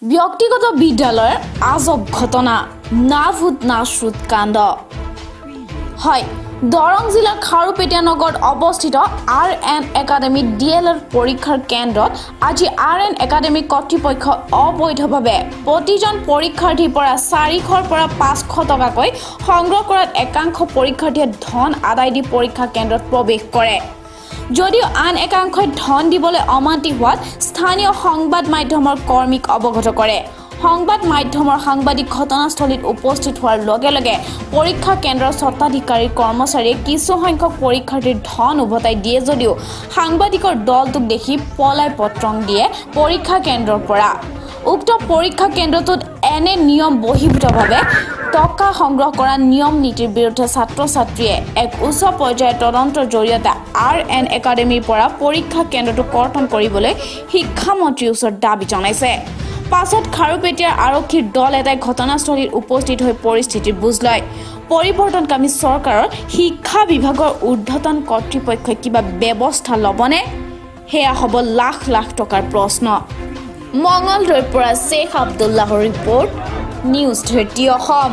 ব্যক্তিগত বিদ্যালয়ৰ আজব ঘটনা না ভূত না শ্ৰুত কাণ্ড হয় দৰং জিলাৰ খাৰুপেটীয়া নগৰত অৱস্থিত RN একাডেমী DLR পৰীক্ষাৰ কেন্দ্ৰত আজি RN একাডেমী কৰ্তৃপক্ষ অবৈধভাৱে প্ৰতিজন পৰীক্ষাৰ্থীৰ পৰা 400ৰ পৰা 500 টকাকৈ সংগ্ৰহ কৰাত একাংশ পৰীক্ষাৰ্থীয়ে ধন আদায় দি পৰীক্ষা কেন্দ্ৰত প্ৰৱেশ কৰে যদিও আন একাংশই ধন দিবলৈ অমান্তি হোৱাত স্থানীয় সংবাদ মাধ্যমৰ কৰ্মীক অৱগত কৰে সংবাদ মাধ্যমৰ সাংবাদিক ঘটনাস্থলীত উপস্থিত হোৱাৰ লগে লগে পৰীক্ষা কেন্দ্ৰৰ স্বত্বাধিকাৰী কৰ্মচাৰীয়ে কিছু সংখ্যক পৰীক্ষাৰ্থীৰ ধন উভতাই দিয়ে যদিও সাংবাদিকৰ দলটোক দেখি পলাই পত্ৰং দিয়ে পৰীক্ষা কেন্দ্ৰৰ পৰা উক্ত পৰীক্ষা কেন্দ্ৰটোত এনে নিয়ম বহিৰ্ভূতভাৱে টকা সংগ্ৰহ কৰা নিয়ম নীতিৰ বিৰুদ্ধে ছাত্ৰ-ছাত্ৰীয়ে এক উচ্চ পৰ্যায়ৰ তদন্তৰ জৰিয়তে RN একাডেমীৰ পৰা পৰীক্ষা কেন্দ্ৰটো কৰ্তন কৰিবলৈ শিক্ষামন্ত্ৰীৰ ওচৰত দাবী জনাইছে পাছত খাৰুপেটীয়াৰ আৰক্ষীৰ দল এটাই ঘটনাস্থলীত উপস্থিত হৈ পৰিস্থিতিৰ বুজ লয় পৰিৱৰ্তনকামী চৰকাৰৰ শিক্ষা বিভাগৰ ঊৰ্ধ্বতন কৰ্তৃপক্ষই কিবা ব্যৱস্থা ল'বনে হেয়া হ'ব লাখ লাখ টকাৰ প্ৰশ্ন মঙলদৈৰ পৰা শেখ আব্দুল্লাহৰ ৰিপৰ্ট নিউজ 30 অসম